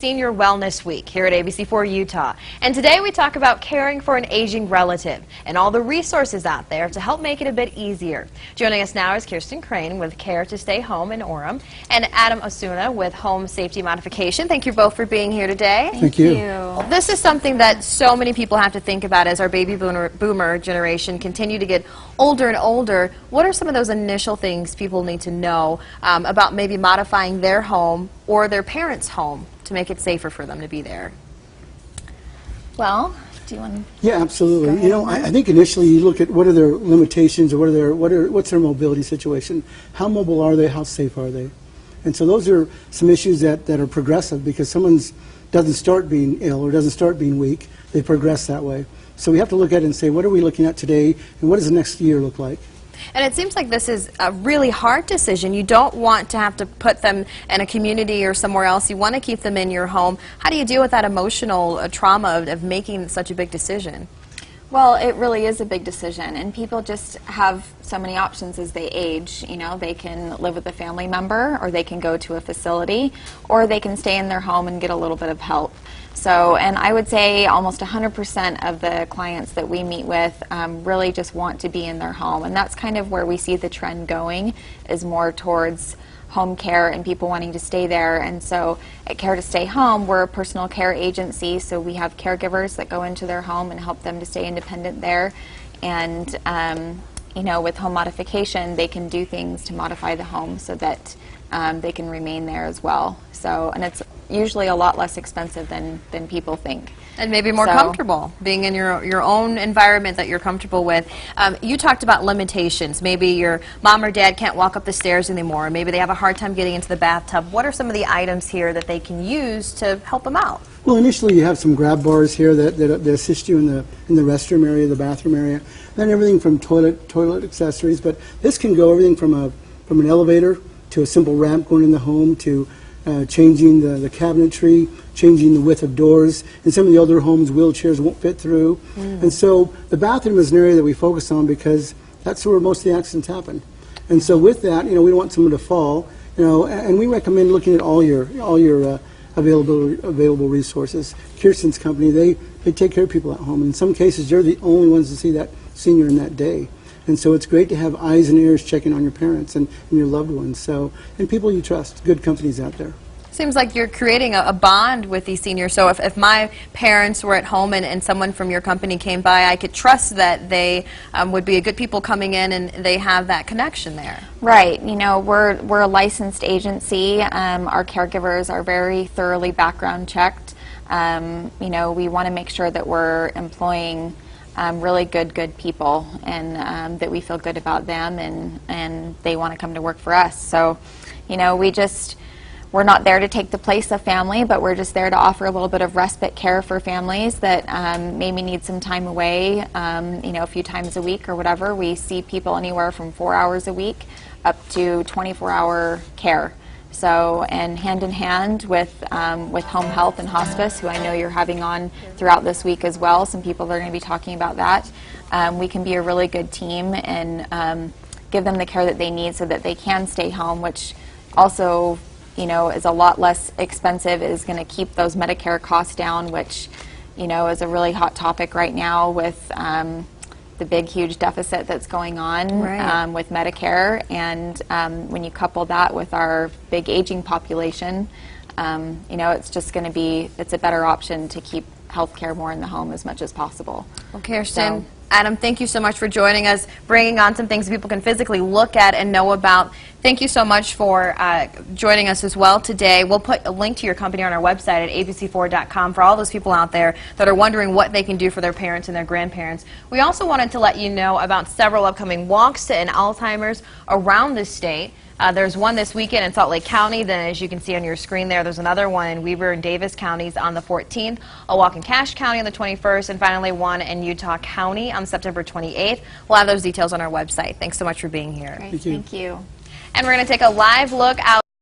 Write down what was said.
Senior Wellness Week here at ABC4 Utah. And today we talk about caring for an aging relative and all the resources out there to help make it a bit easier. Joining us now is Kirsten Crane with Care to Stay Home in Orem and Adam Osuna with Home Safety Modification. Thank you both for being here today. Thank you. This is something that so many people have to think about as our baby boomer generation continue to get older and older. What are some of those initial things people need to know about maybe modifying their home or their parents' home to make it safer for them to be there? Well, do you want to? Yeah, absolutely. You know, I think initially you look at what are their limitations, or what's their mobility situation. How mobile are they? How safe are they? And so those are some issues that are progressive, because someone doesn't start being ill or doesn't start being weak. They progress that way. So we have to look at it and say, what are we looking at today, and what does the next year look like? And it seems like this is a really hard decision. You don't want to have to put them in a community or somewhere else. You want to keep them in your home. How do you deal with that emotional trauma of making such a big decision? Well, it really is a big decision, and people just have so many options as they age. You know, they can live with a family member, or they can go to a facility, or they can stay in their home and get a little bit of help. So, and I would say almost 100% of the clients that we meet with really just want to be in their home, and that's kind of where we see the trend going, is more towards home care and people wanting to stay there. And so at Care to Stay Home, we're a personal care agency, so we have caregivers that go into their home and help them to stay independent there. And you know, with home modification, they can do things to modify the home so that they can remain there as well. So, and it's usually a lot less expensive than people think. And maybe more comfortable, being in your own environment that you're comfortable with. You talked about limitations. Maybe your mom or dad can't walk up the stairs anymore. Maybe they have a hard time getting into the bathtub. What are some of the items here that they can use to help them out? Well, initially you have some grab bars here that assist you in the restroom area, the bathroom area. Then everything from toilet accessories. But this can go everything from an elevator to a simple ramp going in the home, to changing the cabinetry, changing the width of doors. In some of the older homes, wheelchairs won't fit through. And so the bathroom is an area that we focus on because that's where most of the accidents happen. And so with that, you know, we don't want someone to fall, you know, and we recommend looking at all your available resources. Kirsten's company, they take care of people at home. In some cases, they're the only ones to see that senior in that day. And so it's great to have eyes and ears checking on your parents and your loved ones. So, and people you trust, good companies out there. Seems like you're creating a bond with these seniors. So if my parents were at home and someone from your company came by, I could trust that they would be a good people coming in and they have that connection there. Right. You know, we're a licensed agency. Our caregivers are very thoroughly background checked. You know, we want to make sure that we're employing really good people, and that we feel good about them, and they want to come to work for us. So, you know, we're not there to take the place of family, but we're just there to offer a little bit of respite care for families that maybe need some time away, you know, a few times a week or whatever. We see people anywhere from 4 hours a week up to 24-hour care. So, and hand in hand with home health and hospice, who I know you're having on throughout this week as well, some people that are going to be talking about that, we can be a really good team and give them the care that they need so that they can stay home, which also, you know, is a lot less expensive, is going to keep those Medicare costs down, which, you know, is a really hot topic right now with the big, huge deficit that's going on with Medicare. And when you couple that with our big aging population, you know, it's just going to be, it's a better option to keep health care more in the home as much as possible. Well, Kirsten, Adam, thank you so much for joining us, bringing on some things people can physically look at and know about. Thank you so much for joining us as well today. We'll put a link to your company on our website at abc4.com for all those people out there that are wondering what they can do for their parents and their grandparents. We also wanted to let you know about several upcoming walks to end Alzheimer's around the state. There's one this weekend in Salt Lake County. Then, as you can see on your screen there's another one in Weber and Davis counties on the 14th, a walk in Cache County on the 21st, and finally one in Utah County on September 28th. We'll have those details on our website. Thanks so much for being here. Great. Thank you. And we're going to take a live look out